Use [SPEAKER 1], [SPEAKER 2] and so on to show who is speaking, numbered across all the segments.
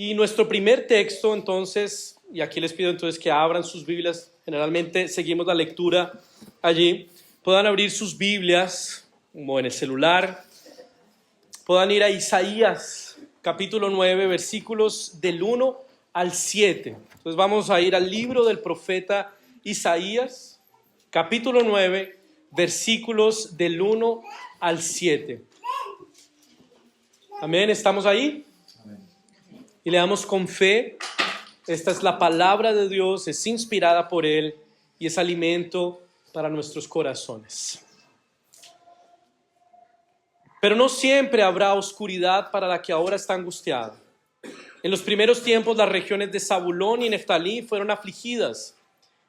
[SPEAKER 1] Y nuestro primer texto, entonces, y aquí les pido entonces que abran sus Biblias, generalmente seguimos la lectura allí, puedan abrir sus Biblias, como en el celular, puedan ir a Isaías, capítulo 9, versículos del 1 al 7. Entonces vamos a ir al libro del profeta Isaías, capítulo 9, versículos del 1 al 7. Amén, ¿estamos ahí? Y leamos con fe. Esta es la palabra de Dios, es inspirada por Él y es alimento para nuestros corazones. Pero no siempre habrá oscuridad para la que ahora está angustiada. En los primeros tiempos las regiones de Zabulón y Neftalí fueron afligidas,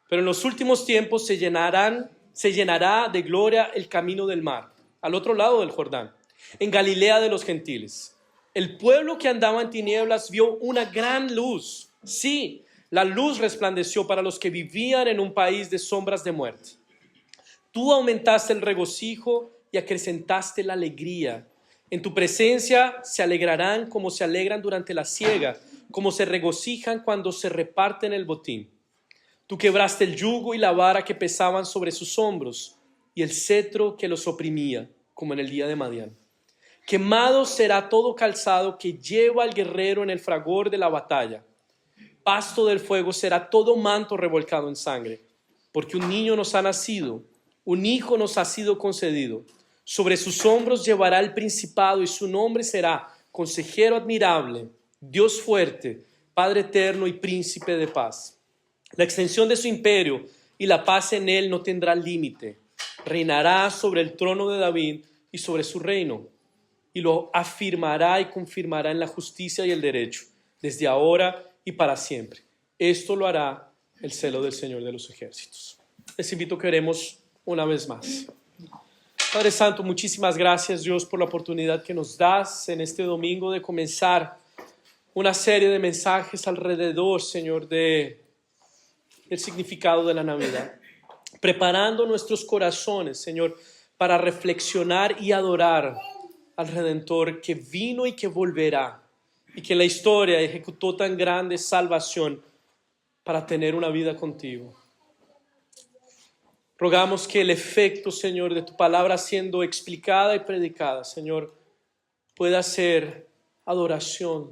[SPEAKER 1] pero en los últimos tiempos se llenará de gloria el camino del mar, al otro lado del Jordán, en Galilea de los gentiles. El pueblo que andaba en tinieblas vio una gran luz. Sí, la luz resplandeció para los que vivían en un país de sombras de muerte. Tú aumentaste el regocijo y acrecentaste la alegría. En tu presencia se alegrarán como se alegran durante la siega, como se regocijan cuando se reparten el botín. Tú quebraste el yugo y la vara que pesaban sobre sus hombros y el cetro que los oprimía, como en el día de Madián. Quemado será todo calzado que lleva al guerrero en el fragor de la batalla. Pasto del fuego será todo manto revolcado en sangre, porque un niño nos ha nacido, un hijo nos ha sido concedido. Sobre sus hombros llevará el principado y su nombre será Consejero admirable, Dios fuerte, Padre eterno y Príncipe de paz. La extensión de su imperio y la paz en él no tendrá límite. Reinará sobre el trono de David y sobre su reino, y lo afirmará y confirmará en la justicia y el derecho, desde ahora y para siempre. Esto lo hará el celo del Señor de los ejércitos. Les invito a que oremos una vez más. Padre Santo, muchísimas gracias, Dios, por la oportunidad que nos das en este domingo de comenzar una serie de mensajes alrededor, Señor, del significado de la Navidad. Preparando nuestros corazones, Señor, para reflexionar y adorar al Redentor que vino y que volverá, y que en la historia ejecutó tan grande salvación para tener una vida contigo. Rogamos que el efecto, Señor, de tu palabra siendo explicada y predicada, Señor, pueda ser adoración,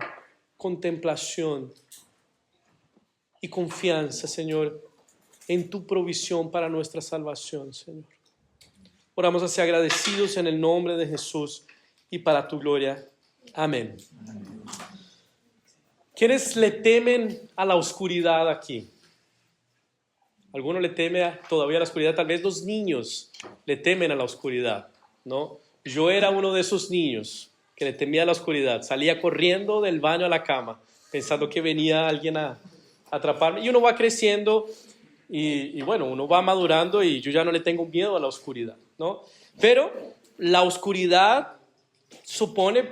[SPEAKER 1] contemplación y confianza, Señor, en tu provisión para nuestra salvación, Señor. Oramos así agradecidos en el nombre de Jesús y para tu gloria. Amén. ¿Quiénes le temen a la oscuridad aquí? ¿Alguno le teme todavía a la oscuridad? Tal vez los niños le temen a la oscuridad, ¿no? Yo era uno de esos niños que le temía a la oscuridad. Salía corriendo del baño a la cama, pensando que venía alguien a atraparme. Y uno va creciendo y bueno, uno va madurando y yo ya no le tengo miedo a la oscuridad, ¿no? Pero la oscuridad supone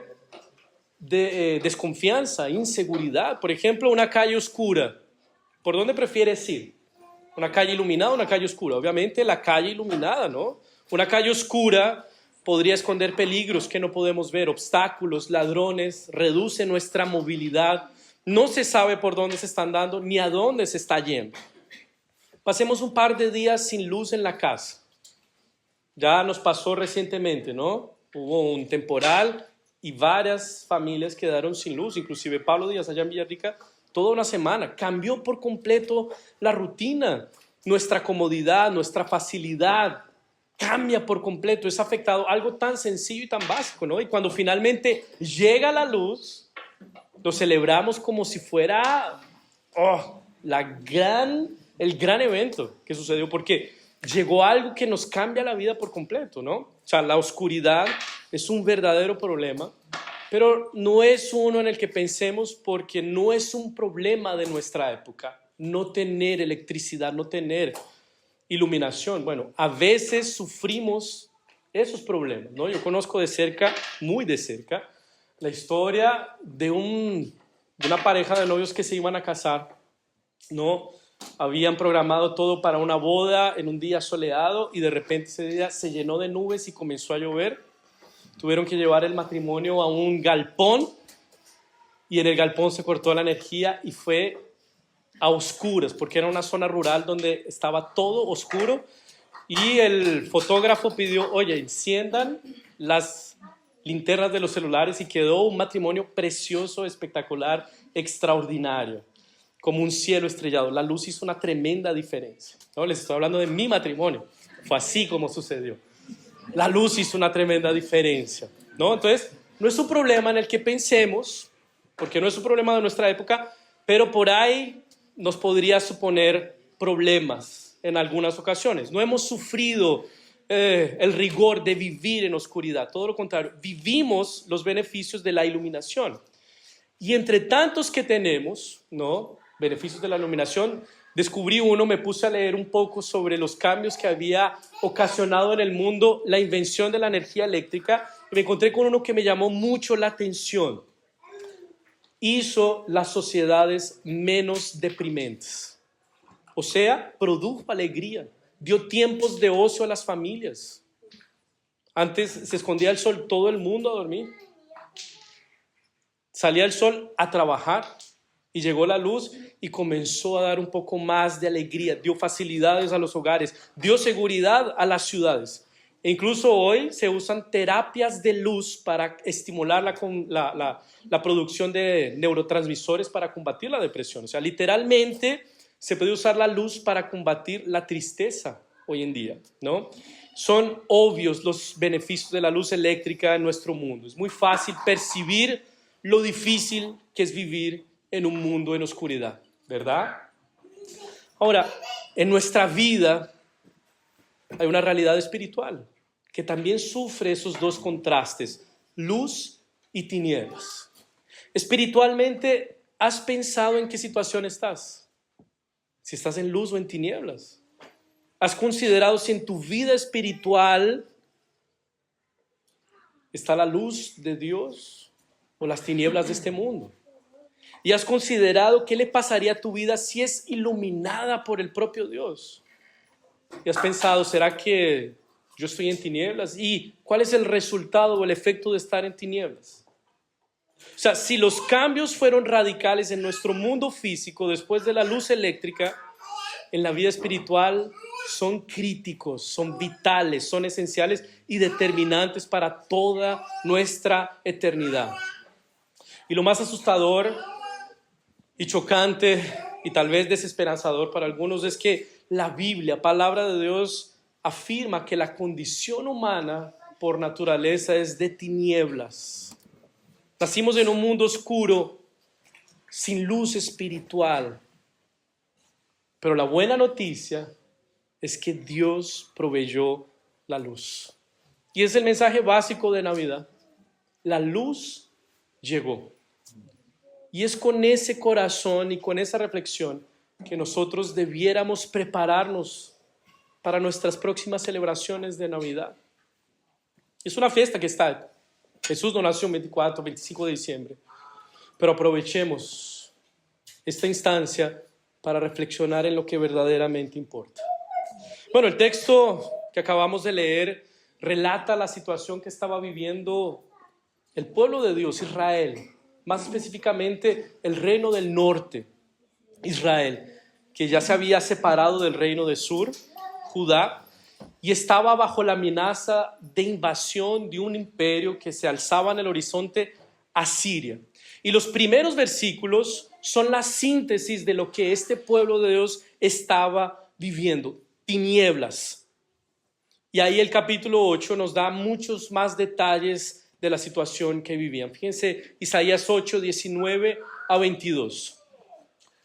[SPEAKER 1] desconfianza, inseguridad. Por ejemplo, una calle oscura. ¿Por dónde prefieres ir? ¿Una calle iluminada o una calle oscura? Obviamente la calle iluminada, ¿no? Una calle oscura podría esconder peligros que no podemos ver, obstáculos, ladrones, reduce nuestra movilidad. No se sabe por dónde se están dando ni a dónde se está yendo. Pasemos un par de días sin luz en la casa. Ya nos pasó recientemente, ¿no? Hubo un temporal y varias familias quedaron sin luz, inclusive Pablo Díaz allá en Villarrica, toda una semana. Cambió por completo la rutina, nuestra comodidad, nuestra facilidad, cambia por completo. Es afectado algo tan sencillo y tan básico, ¿no? Y cuando finalmente llega la luz, lo celebramos como si fuera el gran evento que sucedió, porque llegó algo que nos cambia la vida por completo, ¿no? O sea, la oscuridad es un verdadero problema, pero no es uno en el que pensemos porque no es un problema de nuestra época. No tener electricidad, no tener iluminación. Bueno, a veces sufrimos esos problemas, ¿no? Yo conozco de cerca, muy de cerca, la historia de una pareja de novios que se iban a casar, ¿no? Habían programado todo para una boda en un día soleado y de repente ese día se llenó de nubes y comenzó a llover. Tuvieron que llevar el matrimonio a un galpón y en el galpón se cortó la energía y fue a oscuras, porque era una zona rural donde estaba todo oscuro, y el fotógrafo pidió, oye, enciendan las linternas de los celulares, y quedó un matrimonio precioso, espectacular, extraordinario, como un cielo estrellado. La luz hizo una tremenda diferencia, ¿no? Les estoy hablando de mi matrimonio, fue así como sucedió. La luz hizo una tremenda diferencia, ¿no? Entonces, no es un problema en el que pensemos, porque no es un problema de nuestra época, pero por ahí nos podría suponer problemas en algunas ocasiones. No hemos sufrido el rigor de vivir en oscuridad, todo lo contrario, vivimos los beneficios de la iluminación. Y entre tantos que tenemos, ¿no?, beneficios de la iluminación, descubrí uno, me puse a leer un poco sobre los cambios que había ocasionado en el mundo la invención de la energía eléctrica, y me encontré con uno que me llamó mucho la atención. Hizo las sociedades menos deprimentes. O sea, produjo alegría, dio tiempos de ocio a las familias. Antes se escondía el sol, todo el mundo a dormir. Salía el sol a trabajar y llegó la luz y comenzó a dar un poco más de alegría, dio facilidades a los hogares, dio seguridad a las ciudades. E incluso hoy se usan terapias de luz para estimular la producción de neurotransmisores para combatir la depresión. O sea, literalmente se puede usar la luz para combatir la tristeza hoy en día, ¿no? Son obvios los beneficios de la luz eléctrica en nuestro mundo. Es muy fácil percibir lo difícil que es vivir en un mundo en oscuridad, ¿verdad? Ahora, en nuestra vida hay una realidad espiritual que también sufre esos dos contrastes, luz y tinieblas. Espiritualmente, ¿has pensado en qué situación estás? Si estás en luz o en tinieblas. ¿Has considerado si en tu vida espiritual está la luz de Dios o las tinieblas de este mundo? ¿Y has considerado qué le pasaría a tu vida si es iluminada por el propio Dios? ¿Y has pensado, será que yo estoy en tinieblas? ¿Y cuál es el resultado o el efecto de estar en tinieblas? O sea, si los cambios fueron radicales en nuestro mundo físico después de la luz eléctrica, en la vida espiritual son críticos, son vitales, son esenciales y determinantes para toda nuestra eternidad. Y lo más asustador y chocante y tal vez desesperanzador para algunos es que la Biblia, palabra de Dios, afirma que la condición humana por naturaleza es de tinieblas. Nacimos en un mundo oscuro, sin luz espiritual. Pero la buena noticia es que Dios proveyó la luz. Y es el mensaje básico de Navidad. La luz llegó. Y es con ese corazón y con esa reflexión que nosotros debiéramos prepararnos para nuestras próximas celebraciones de Navidad. Es una fiesta que está. Jesús no nació el 24, 25 de diciembre. Pero aprovechemos esta instancia para reflexionar en lo que verdaderamente importa. Bueno, el texto que acabamos de leer relata la situación que estaba viviendo el pueblo de Dios, Israel, más específicamente el reino del norte, Israel, que ya se había separado del reino de sur, Judá, y estaba bajo la amenaza de invasión de un imperio que se alzaba en el horizonte, Asiria. Y los primeros versículos son la síntesis de lo que este pueblo de Dios estaba viviendo, tinieblas. Y ahí el capítulo 8 nos da muchos más detalles de la situación que vivían. Fíjense, Isaías 8, 19 a 22.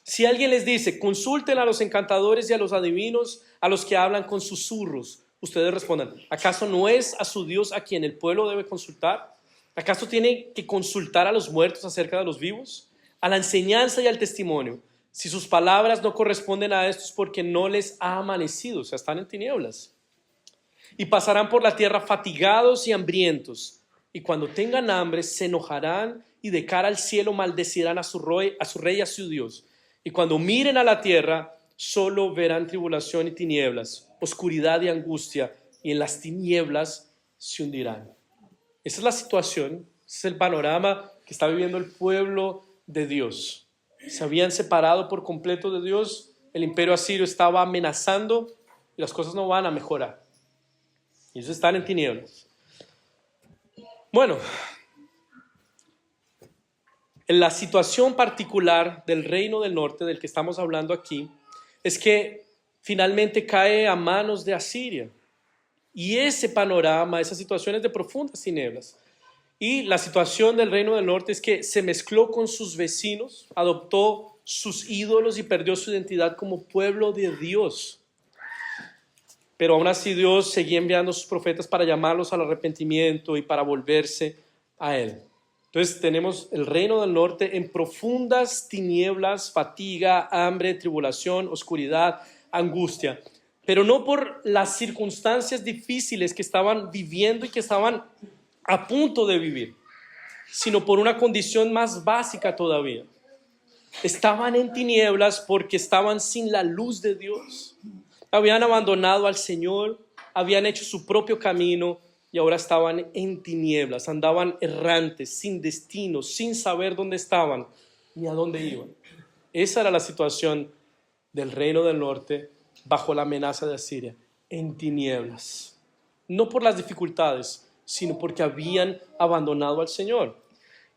[SPEAKER 1] Si alguien les dice, consulten a los encantadores y a los adivinos, a los que hablan con susurros, ustedes respondan, ¿acaso no es a su Dios a quien el pueblo debe consultar? ¿Acaso tiene que consultar a los muertos acerca de los vivos? A la enseñanza y al testimonio. Si sus palabras no corresponden a esto es porque no les ha amanecido, o sea, están en tinieblas. Y pasarán por la tierra fatigados y hambrientos, y cuando tengan hambre se enojarán y de cara al cielo maldecirán a su rey y a su Dios. Y cuando miren a la tierra solo verán tribulación y tinieblas, oscuridad y angustia, y en las tinieblas se hundirán. Esa es la situación, ese es el panorama que está viviendo el pueblo de Dios. Se habían separado por completo de Dios. El imperio asirio estaba amenazando y las cosas no van a mejorar. Y ellos están en tinieblas. Bueno, en la situación particular del reino del norte del que estamos hablando aquí es que finalmente cae a manos de Asiria. Y ese panorama, esa situación es de profundas tinieblas. Y la situación del reino del norte es que se mezcló con sus vecinos, adoptó sus ídolos y perdió su identidad como pueblo de Dios. Pero aún así Dios seguía enviando a sus profetas para llamarlos al arrepentimiento y para volverse a Él. Entonces tenemos el reino del norte en profundas tinieblas, fatiga, hambre, tribulación, oscuridad, angustia. Pero no por las circunstancias difíciles que estaban viviendo y que estaban a punto de vivir, sino por una condición más básica todavía. Estaban en tinieblas porque estaban sin la luz de Dios. Habían abandonado al Señor, habían hecho su propio camino y ahora estaban en tinieblas, andaban errantes, sin destino, sin saber dónde estaban ni a dónde iban. Esa era la situación del reino del norte bajo la amenaza de Asiria, en tinieblas. No por las dificultades, sino porque habían abandonado al Señor.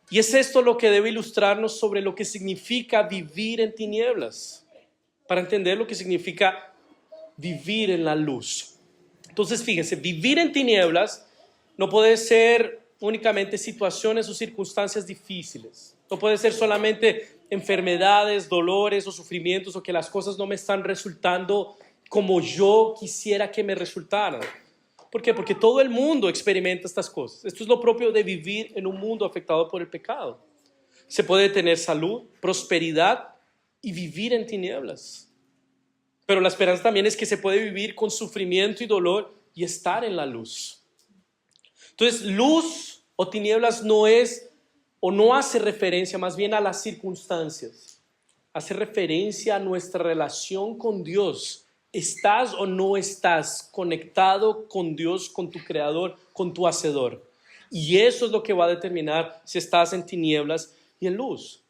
[SPEAKER 1] Y es esto lo que debe ilustrarnos sobre lo que significa vivir en tinieblas, para entender lo que significa vivir en la luz. Entonces, fíjense, vivir en tinieblas no puede ser únicamente situaciones o circunstancias difíciles. No puede ser solamente enfermedades, dolores o sufrimientos o que las cosas no me están resultando como yo quisiera que me resultaran. ¿Por qué? Porque todo el mundo experimenta estas cosas. Esto es lo propio de vivir en un mundo afectado por el pecado. Se puede tener salud, prosperidad y vivir en tinieblas. Pero la esperanza también es que se puede vivir con sufrimiento y dolor y estar en la luz. Entonces, luz o tinieblas no es o no hace referencia más bien a las circunstancias. Hace referencia a nuestra relación con Dios. ¿Estás o no estás conectado con Dios, con tu Creador, con tu Hacedor? Y eso es lo que va a determinar si estás en tinieblas y en luz.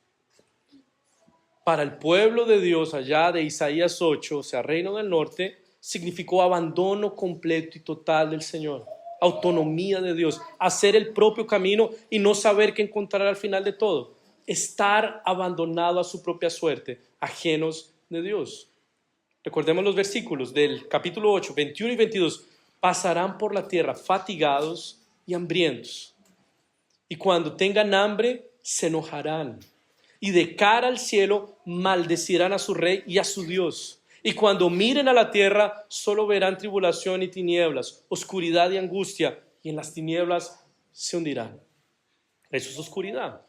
[SPEAKER 1] Para el pueblo de Dios allá de Isaías 8, o sea, reino del norte, significó abandono completo y total del Señor, autonomía de Dios, hacer el propio camino y no saber qué encontrar al final de todo, estar abandonado a su propia suerte, ajenos de Dios. Recordemos los versículos del capítulo 8, 21 y 22. Pasarán por la tierra fatigados y hambrientos, y cuando tengan hambre se enojarán. Y de cara al cielo maldecirán a su rey y a su Dios. Y cuando miren a la tierra, solo verán tribulación y tinieblas, oscuridad y angustia, y en las tinieblas se hundirán. Eso es oscuridad.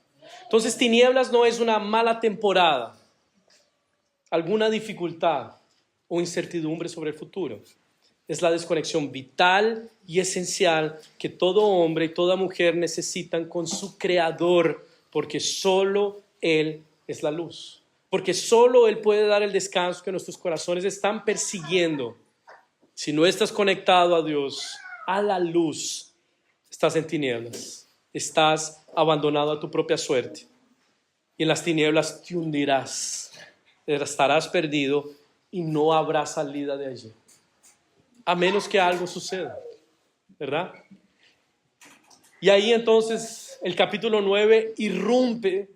[SPEAKER 1] Entonces, tinieblas no es una mala temporada, alguna dificultad o incertidumbre sobre el futuro. Es la desconexión vital y esencial que todo hombre y toda mujer necesitan con su Creador, porque solo Él es la luz, porque solo Él puede dar el descanso que nuestros corazones están persiguiendo. Si no estás conectado a Dios, a la luz, estás en tinieblas, estás abandonado a tu propia suerte y en las tinieblas te hundirás, estarás perdido y no habrá salida de allí, a menos que algo suceda, ¿verdad? Y ahí entonces el capítulo 9 irrumpe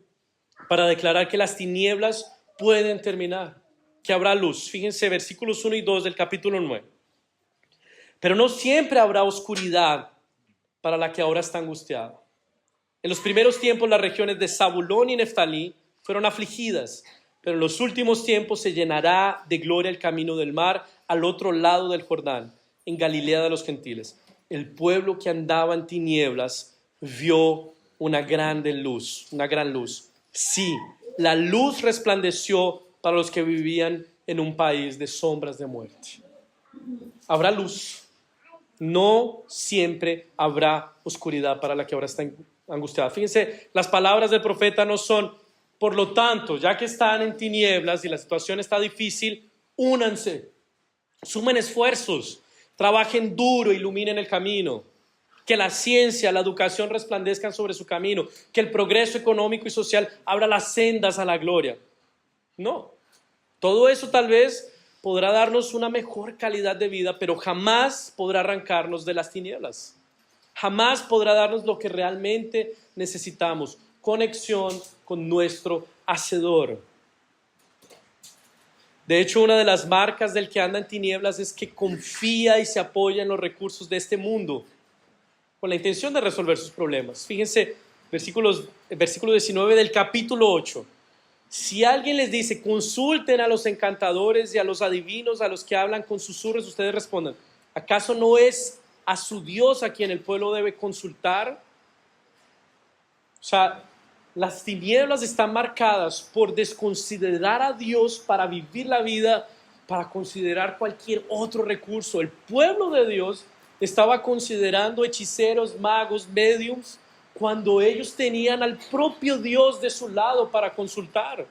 [SPEAKER 1] para declarar que las tinieblas pueden terminar, que habrá luz. Fíjense versículos 1 y 2 del capítulo 9. Pero no siempre habrá oscuridad para la que ahora está angustiada. En los primeros tiempos las regiones de Zabulón y Neftalí fueron afligidas, pero en los últimos tiempos se llenará de gloria el camino del mar al otro lado del Jordán, en Galilea de los gentiles. El pueblo que andaba en tinieblas vio una gran luz. Sí, la luz resplandeció para los que vivían en un país de sombras de muerte. Habrá luz. No siempre habrá oscuridad para la que ahora está angustiada. Fíjense, las palabras del profeta no son, por lo tanto, ya que están en tinieblas y la situación está difícil, únanse, sumen esfuerzos, trabajen duro, iluminen el camino. que la ciencia, la educación resplandezcan sobre su camino, que el progreso económico y social abra las sendas a la gloria. No, todo eso tal vez podrá darnos una mejor calidad de vida, pero jamás podrá arrancarnos de las tinieblas. Jamás podrá darnos lo que realmente necesitamos, conexión con nuestro Hacedor. De hecho, una de las marcas del que anda en tinieblas es que confía y se apoya en los recursos de este mundo con la intención de resolver sus problemas. Fíjense, versículo 19 del capítulo 8. Si alguien les dice, consulten a los encantadores y a los adivinos, a los que hablan con susurros, ustedes respondan, ¿acaso no es a su Dios a quien el pueblo debe consultar? O sea, las tinieblas están marcadas por desconsiderar a Dios para vivir la vida, para considerar cualquier otro recurso. El pueblo de Dios estaba considerando hechiceros, magos, médiums, cuando ellos tenían al propio Dios de su lado para consultar.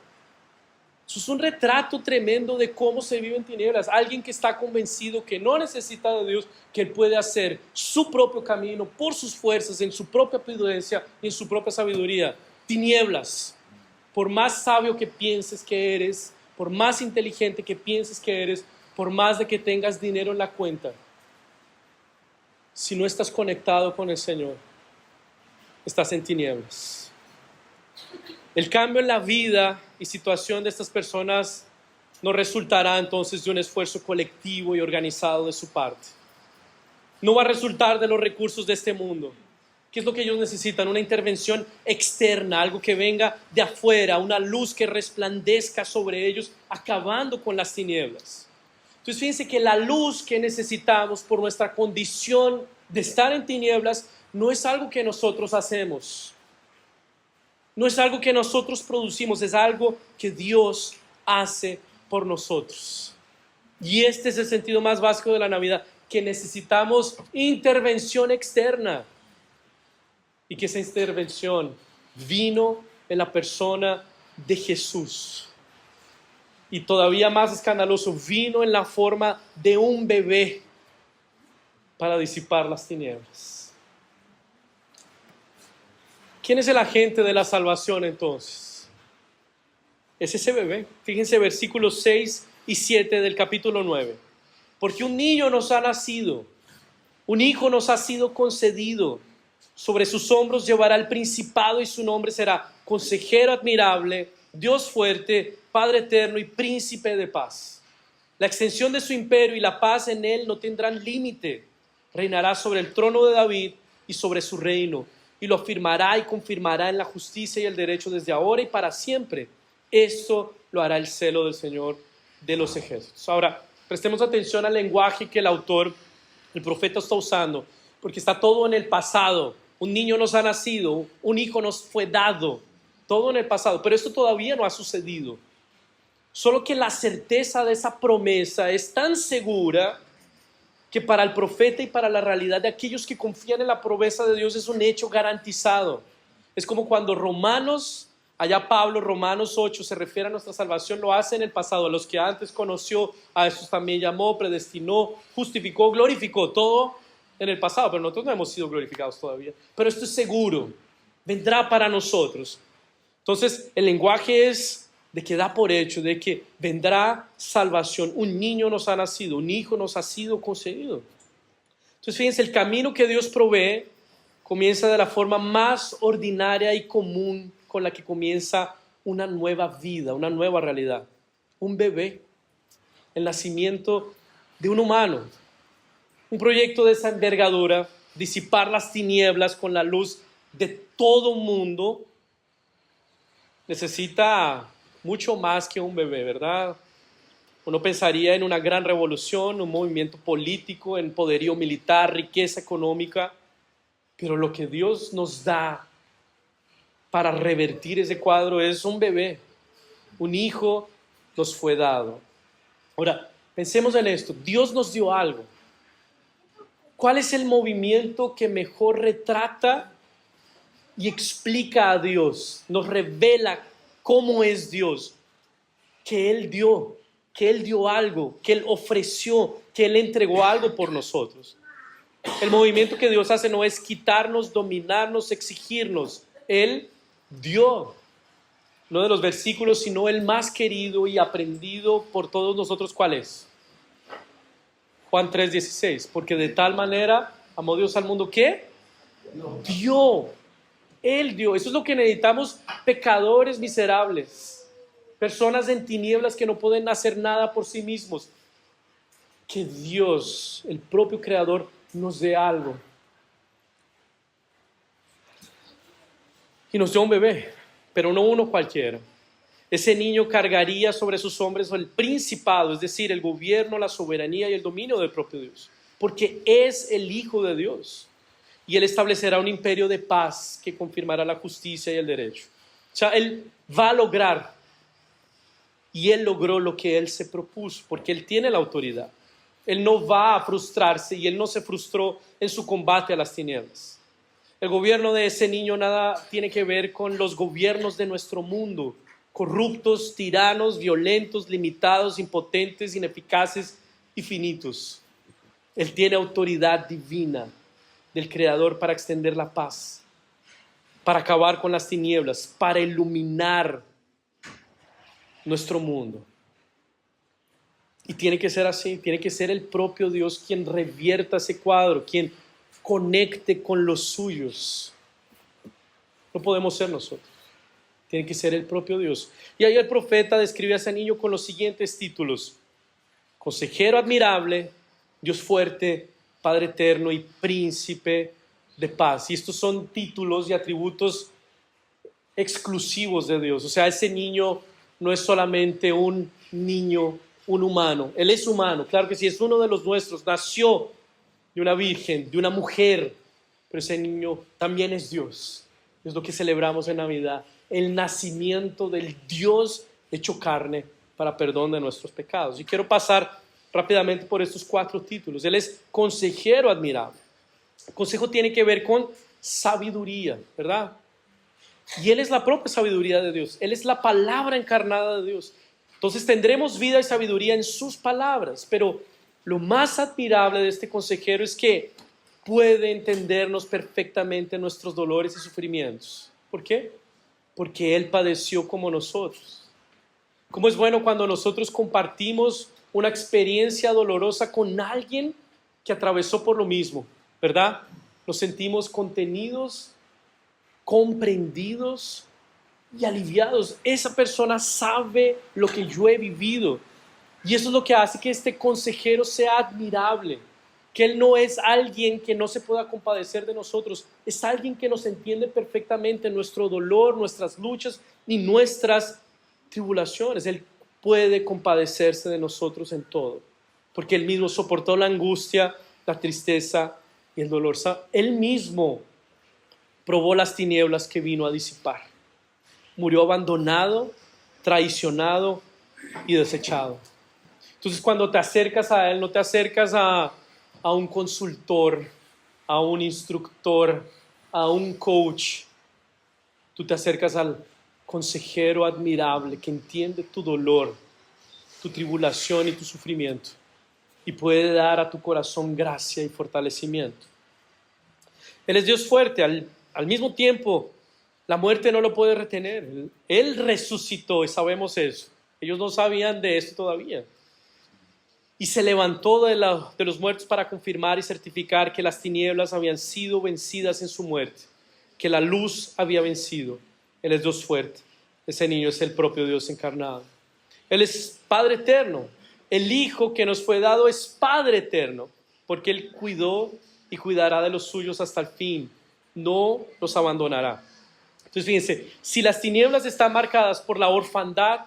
[SPEAKER 1] Eso es un retrato tremendo de cómo se vive en tinieblas. Alguien que está convencido que no necesita de Dios, que Él puede hacer su propio camino por sus fuerzas, en su propia prudencia y en su propia sabiduría. Tinieblas. Por más sabio que pienses que eres, por más inteligente que pienses que eres, por más de que tengas dinero en la cuenta, si no estás conectado con el Señor, estás en tinieblas. El cambio en la vida y situación de estas personas no resultará entonces de un esfuerzo colectivo y organizado de su parte. No va a resultar de los recursos de este mundo. ¿Qué es lo que ellos necesitan? Una intervención externa, algo que venga de afuera, una luz que resplandezca sobre ellos, acabando con las tinieblas. Entonces fíjense que la luz que necesitamos por nuestra condición de estar en tinieblas no es algo que nosotros hacemos. No es algo que nosotros producimos, es algo que Dios hace por nosotros. Y este es el sentido más básico de la Navidad, que necesitamos intervención externa. Y que esa intervención vino en la persona de Jesús. Y todavía más escandaloso, vino en la forma de un bebé para disipar las tinieblas. ¿Quién es el agente de la salvación entonces? Es ese bebé. Fíjense versículos 6 y 7 del capítulo 9. Porque un niño nos ha nacido, un hijo nos ha sido concedido. Sobre sus hombros llevará el principado y su nombre será Consejero admirable, Dios fuerte, Padre eterno y Príncipe de paz. La extensión de su imperio y la paz en él no tendrán límite. Reinará sobre el trono de David y sobre su reino, y lo firmará y confirmará en la justicia y el derecho desde ahora y para siempre. Esto lo hará el celo del Señor de los ejércitos. Ahora, prestemos atención al lenguaje que el profeta está usando, porque está todo en el pasado. Un niño nos ha nacido, un hijo nos fue dado, todo en el pasado, pero esto todavía no ha sucedido. Solo que la certeza de esa promesa es tan segura que para el profeta y para la realidad de aquellos que confían en la promesa de Dios es un hecho garantizado. Es como cuando allá Pablo, Romanos 8, se refiere a nuestra salvación, lo hace en el pasado. A los que antes conoció, a esos también llamó, predestinó, justificó, glorificó, todo en el pasado, pero nosotros no hemos sido glorificados todavía. Pero esto es seguro, vendrá para nosotros. Entonces, el lenguaje es de que da por hecho, de que vendrá salvación. Un niño nos ha nacido, un hijo nos ha sido concedido. Entonces, fíjense, el camino que Dios provee comienza de la forma más ordinaria y común con la que comienza una nueva vida, una nueva realidad. Un bebé, el nacimiento de un humano. Un proyecto de esa envergadura, disipar las tinieblas con la luz de todo mundo, necesita mucho más que un bebé, ¿verdad? Uno pensaría en una gran revolución, un movimiento político, en poderío militar, riqueza económica, pero lo que Dios nos da para revertir ese cuadro es un bebé, un hijo nos fue dado. Ahora, pensemos en esto, Dios nos dio algo. ¿Cuál es el movimiento que mejor retrata y explica a Dios? Nos revela cómo es Dios. Que Él dio algo, que Él ofreció, que Él entregó algo por nosotros. El movimiento que Dios hace no es quitarnos, dominarnos, exigirnos. Él dio, no de los versículos, sino el más querido y aprendido por todos nosotros. ¿Cuál es? Juan 3:16. Porque de tal manera amó Dios al mundo que dio. Él dio. Eso es lo que necesitamos, pecadores miserables, personas en tinieblas que no pueden hacer nada por sí mismos. Que Dios, el propio Creador, nos dé algo. Y nos dio un bebé, pero no uno cualquiera. Ese niño cargaría sobre sus hombros el principado, es decir, el gobierno, la soberanía y el dominio del propio Dios, porque es el Hijo de Dios. Y Él establecerá un imperio de paz que confirmará la justicia y el derecho. O sea, Él va a lograr, y Él logró lo que Él se propuso, porque Él tiene la autoridad. Él no va a frustrarse, y Él no se frustró en su combate a las tinieblas. El gobierno de ese niño nada tiene que ver con los gobiernos de nuestro mundo, corruptos, tiranos, violentos, limitados, impotentes, ineficaces y finitos. Él tiene autoridad divina del Creador para extender la paz, para acabar con las tinieblas, para iluminar nuestro mundo. Y tiene que ser así, tiene que ser el propio Dios quien revierta ese cuadro, quien conecte con los suyos. No podemos ser nosotros, tiene que ser el propio Dios. Y ahí el profeta describe a ese niño con los siguientes títulos: Consejero admirable, Dios fuerte, Padre eterno y Príncipe de paz. Y estos son títulos y atributos exclusivos de Dios. O sea, ese niño no es solamente un niño, un humano. Él es humano, claro que sí, es uno de los nuestros. Nació de una virgen, de una mujer, pero ese niño también es Dios. Es lo que celebramos en Navidad, el nacimiento del Dios hecho carne para perdón de nuestros pecados. Y quiero pasar rápidamente por estos 4 títulos. Él es consejero admirable. El consejo tiene que ver con sabiduría, ¿verdad? Y Él es la propia sabiduría de Dios. Él es la palabra encarnada de Dios. Entonces tendremos vida y sabiduría en sus palabras, pero lo más admirable de este consejero es que puede entendernos perfectamente nuestros dolores y sufrimientos. ¿Por qué? Porque Él padeció como nosotros. ¿Cómo es bueno cuando nosotros compartimos una experiencia dolorosa con alguien que atravesó por lo mismo, ¿verdad? Nos sentimos contenidos, comprendidos y aliviados. Esa persona sabe lo que yo he vivido. Y eso es lo que hace que este consejero sea admirable. Que Él no es alguien que no se pueda compadecer de nosotros. Es alguien que nos entiende perfectamente nuestro dolor, nuestras luchas y nuestras tribulaciones. Él puede compadecerse de nosotros en todo. Porque Él mismo soportó la angustia, la tristeza y el dolor. Él mismo probó las tinieblas que vino a disipar. Murió abandonado, traicionado y desechado. Entonces, cuando te acercas a Él, no te acercas a un consultor, a un instructor, a un coach. Tú te acercas al consejero admirable que entiende tu dolor, tu tribulación y tu sufrimiento y puede dar a tu corazón gracia y fortalecimiento. Él es Dios fuerte. Al mismo tiempo, la muerte no lo puede retener. Él resucitó y sabemos eso. Ellos no sabían de esto todavía. Y se levantó de los muertos para confirmar y certificar que las tinieblas habían sido vencidas en su muerte, que la luz había vencido. Él es Dios fuerte. Ese niño es el propio Dios encarnado. Él es Padre eterno. El Hijo que nos fue dado es Padre eterno, porque Él cuidó y cuidará de los suyos hasta el fin. No los abandonará. Entonces fíjense, si las tinieblas están marcadas por la orfandad,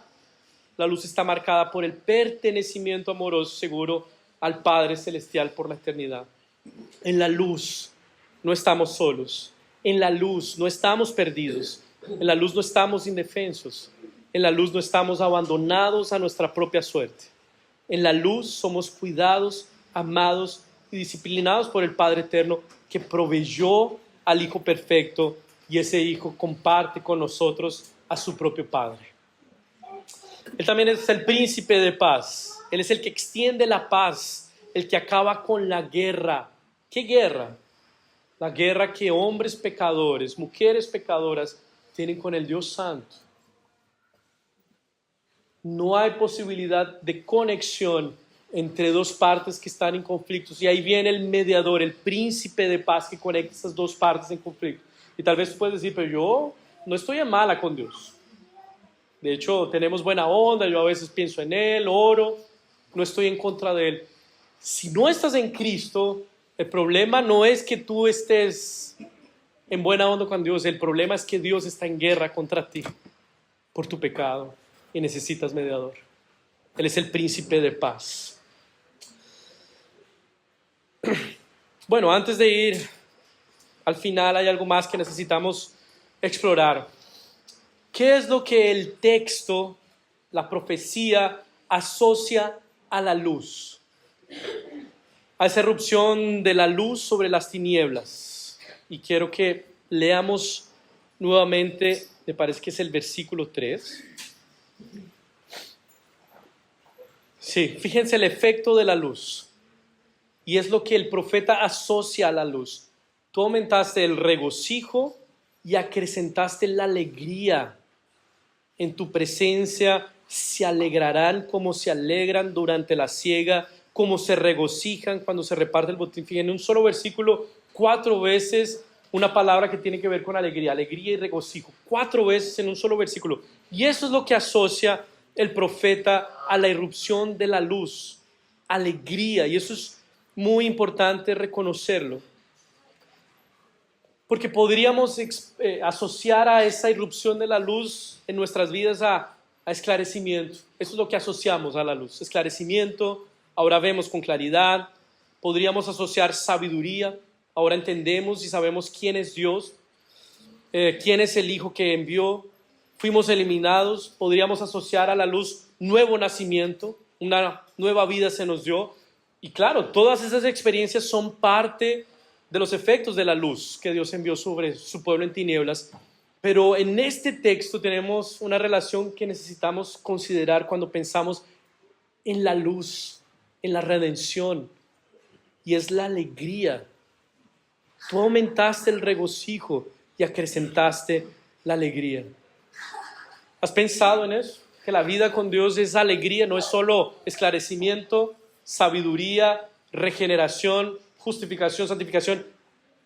[SPEAKER 1] la luz está marcada por el pertenecimiento amoroso seguro al Padre Celestial por la eternidad. En la luz no estamos solos. En la luz no estamos perdidos. En la luz no estamos indefensos. En la luz no estamos abandonados a nuestra propia suerte. En la luz somos cuidados, amados y disciplinados por el Padre Eterno que proveyó al Hijo perfecto, y ese Hijo comparte con nosotros a su propio Padre. Él también es el príncipe de paz. Él es el que extiende la paz, el que acaba con la guerra. ¿Qué guerra? La guerra que hombres pecadores, mujeres pecadoras tienen con el Dios Santo. No hay posibilidad de conexión entre dos partes que están en conflictos. Y ahí viene el mediador, el príncipe de paz que conecta esas dos partes en conflicto. Y tal vez puedes decir, pero yo no estoy en mala con Dios. De hecho, tenemos buena onda, yo a veces pienso en Él, oro, no estoy en contra de Él. Si no estás en Cristo, el problema no es que tú estés en buena onda con Dios, el problema es que Dios está en guerra contra ti por tu pecado y necesitas mediador. Él es el príncipe de paz. Bueno, antes de ir al final hay algo más que necesitamos explorar. ¿Qué es lo que el texto, la profecía, asocia a la luz? A esa erupción de la luz sobre las tinieblas. Y quiero que leamos nuevamente, me parece que es el versículo 3. Sí, fíjense el efecto de la luz. Y es lo que el profeta asocia a la luz. Tú aumentaste el regocijo y acrecentaste la alegría. En tu presencia se alegrarán como se alegran durante la siega, como se regocijan cuando se reparte el botín. Fíjense, en un solo versículo, 4 veces una palabra que tiene que ver con alegría y regocijo. 4 veces en un solo versículo. Y eso es lo que asocia el profeta a la irrupción de la luz. Alegría. Y eso es muy importante reconocerlo. Porque podríamos asociar a esa irrupción de la luz en nuestras vidas a esclarecimiento. Eso es lo que asociamos a la luz, esclarecimiento. Ahora vemos con claridad. Podríamos asociar sabiduría. Ahora entendemos y sabemos quién es Dios, quién es el Hijo que envió. Fuimos eliminados. Podríamos asociar a la luz nuevo nacimiento, una nueva vida se nos dio. Y claro, todas esas experiencias son parte de los efectos de la luz que Dios envió sobre su pueblo en tinieblas. Pero en este texto tenemos una relación que necesitamos considerar cuando pensamos en la luz, en la redención, y es la alegría. Tú aumentaste el regocijo y acrecentaste la alegría. ¿Has pensado en eso? Que la vida con Dios es alegría, no es solo esclarecimiento, sabiduría, regeneración, justificación, santificación.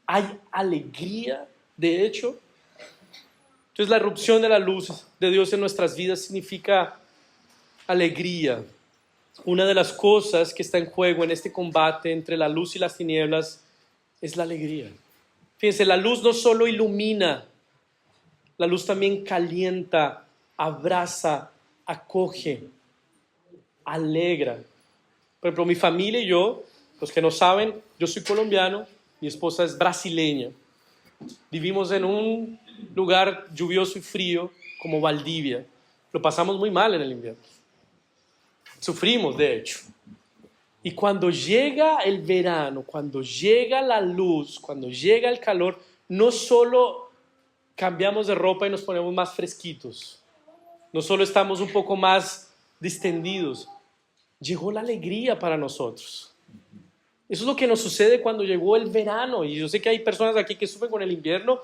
[SPEAKER 1] Hay alegría, de hecho. Entonces la irrupción de la luz de Dios en nuestras vidas significa alegría. Una de las cosas que está en juego en este combate entre la luz y las tinieblas es la alegría. Fíjense, la luz no solo ilumina, la luz también calienta, abraza, acoge, alegra. Por ejemplo, mi familia y yo, los que no saben, yo soy colombiano, mi esposa es brasileña. Vivimos en un lugar lluvioso y frío como Valdivia. Lo pasamos muy mal en el invierno. Sufrimos, de hecho. Y cuando llega el verano, cuando llega la luz, cuando llega el calor, no solo cambiamos de ropa y nos ponemos más fresquitos, no solo estamos un poco más distendidos, llegó la alegría para nosotros. Eso es lo que nos sucede cuando llegó el verano. Y yo sé que hay personas aquí que sufren con el invierno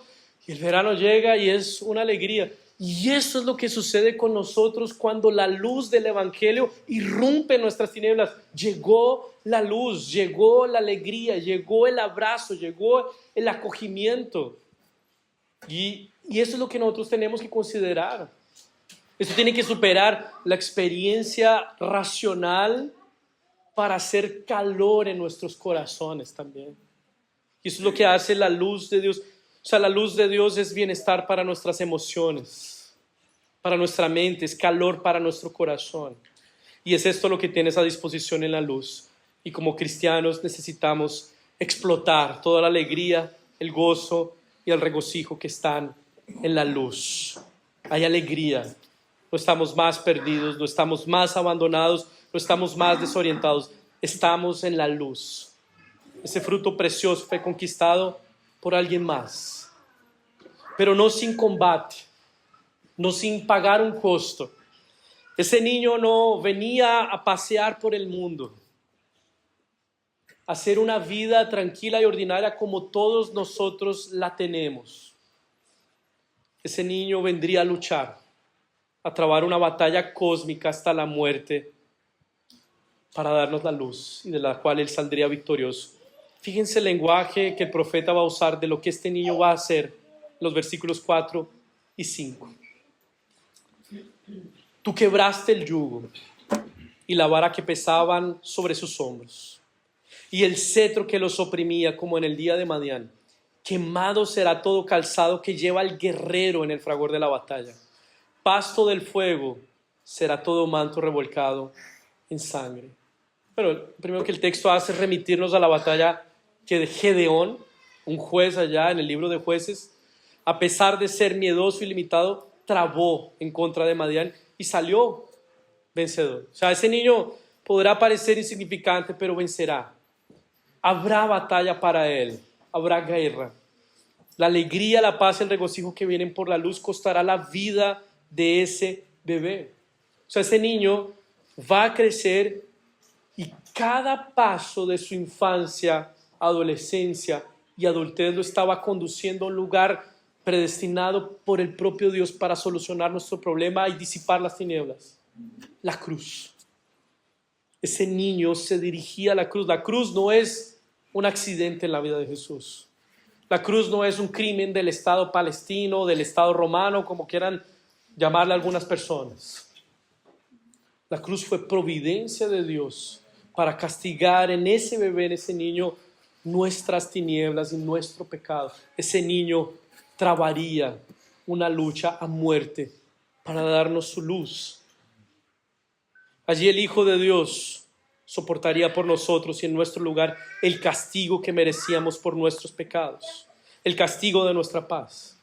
[SPEAKER 1] y el verano llega y es una alegría. Y eso es lo que sucede con nosotros cuando la luz del Evangelio irrumpe en nuestras tinieblas. Llegó la luz, llegó la alegría, llegó el abrazo, llegó el acogimiento. Y eso es lo que nosotros tenemos que considerar. Esto tiene que superar la experiencia racional para hacer calor en nuestros corazones también. Y eso es lo que hace la luz de Dios. O sea, la luz de Dios es bienestar para nuestras emociones, para nuestra mente, es calor para nuestro corazón. Y es esto lo que tienes a disposición en la luz. Y como cristianos necesitamos explotar toda la alegría, el gozo y el regocijo que están en la luz. Hay alegría. No estamos más perdidos, no estamos más abandonados, no estamos más desorientados. Estamos en la luz. Ese fruto precioso fue conquistado por alguien más, pero no sin combate, no sin pagar un costo. Ese niño no venía a pasear por el mundo. hacer una vida tranquila y ordinaria como todos nosotros la tenemos. Ese niño vendría a luchar, a trabar una batalla cósmica hasta la muerte para darnos la luz y de la cual él saldría victorioso. Fíjense el lenguaje que el profeta va a usar de lo que este niño va a hacer en los versículos 4 y 5. Tú quebraste el yugo y la vara que pesaban sobre sus hombros, y el cetro que los oprimía como en el día de Madián. Quemado será todo calzado que lleva el guerrero en el fragor de la batalla. Pasto del fuego será todo manto revolcado en sangre. Pero lo primero que el texto hace es remitirnos a la batalla que Gedeón, un juez allá en el libro de Jueces, a pesar de ser miedoso y limitado, trabó en contra de Madián y salió vencedor. O sea, ese niño podrá parecer insignificante, pero vencerá. Habrá batalla para él, habrá guerra. La alegría, la paz y el regocijo que vienen por la luz costará la vida de ese bebé. O sea, ese niño va a crecer y cada paso de su infancia, adolescencia y adultez lo estaba conduciendo a un lugar predestinado por el propio Dios para solucionar nuestro problema y disipar las tinieblas. La cruz. Ese niño se dirigía a la cruz. La cruz no es un accidente en la vida de Jesús. La cruz no es un crimen del Estado palestino, del Estado romano, como quieran llamarle algunas personas. La cruz fue providencia de Dios para castigar en ese bebé, en ese niño, nuestras tinieblas y nuestro pecado. Ese niño trabaría una lucha a muerte para darnos su luz. Allí el Hijo de Dios soportaría por nosotros y en nuestro lugar el castigo que merecíamos por nuestros pecados, el castigo de nuestra paz.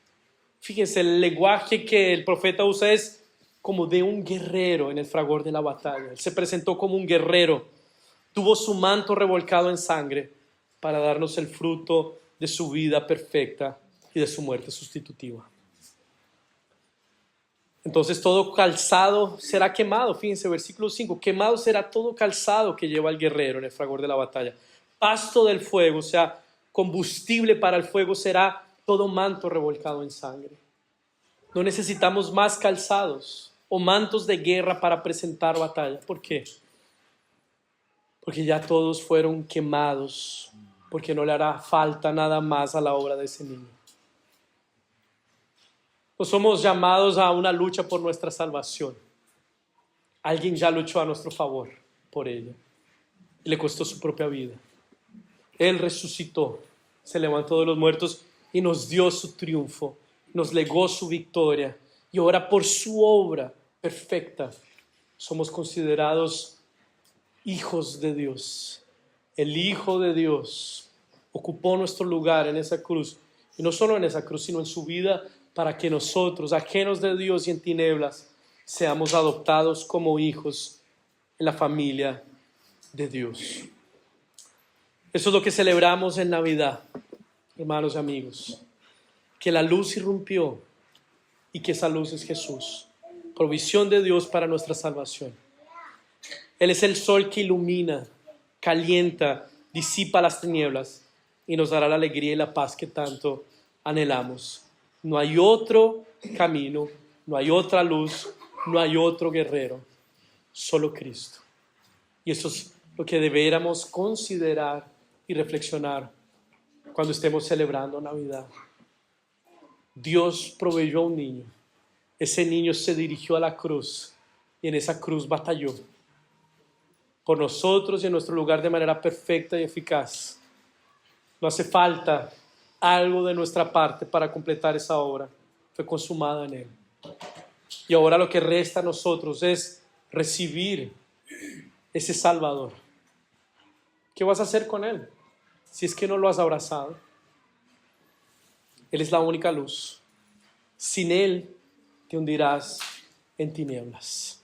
[SPEAKER 1] Fíjense, el lenguaje que el profeta usa es como de un guerrero en el fragor de la batalla. Él se presentó como un guerrero, tuvo su manto revolcado en sangre para darnos el fruto de su vida perfecta y de su muerte sustitutiva. Entonces todo calzado será quemado. Fíjense, versículo 5. Quemado será todo calzado que lleva el guerrero en el fragor de la batalla. Pasto del fuego, o sea, combustible para el fuego será todo manto revolcado en sangre. No necesitamos más calzados o mantos de guerra para presentar batalla. ¿Por qué? Porque ya todos fueron quemados, porque no le hará falta nada más a la obra de ese niño. No somos llamados a una lucha por nuestra salvación. Alguien ya luchó a nuestro favor por ella y le costó su propia vida. Él resucitó, se levantó de los muertos y nos dio su triunfo, nos legó su victoria. Y ahora por su obra perfecta somos considerados hijos de Dios. El Hijo de Dios ocupó nuestro lugar en esa cruz. Y no solo en esa cruz, sino en su vida, para que nosotros, ajenos de Dios y en tinieblas, seamos adoptados como hijos en la familia de Dios. Eso es lo que celebramos en Navidad, hermanos y amigos. Que la luz irrumpió y que esa luz es Jesús. Provisión de Dios para nuestra salvación. Él es el sol que ilumina, calienta, disipa las tinieblas y nos dará la alegría y la paz que tanto anhelamos. No hay otro camino, no hay otra luz, no hay otro guerrero, solo Cristo. Y eso es lo que deberíamos considerar y reflexionar cuando estemos celebrando Navidad. Dios proveyó a un niño. Ese niño se dirigió a la cruz y en esa cruz batalló por nosotros y en nuestro lugar de manera perfecta y eficaz. No hace falta algo de nuestra parte para completar esa obra. Fue consumada en Él. Y ahora lo que resta a nosotros es recibir ese Salvador. ¿Qué vas a hacer con Él si es que no lo has abrazado? Él es la única luz. Sin Él te hundirás en tinieblas.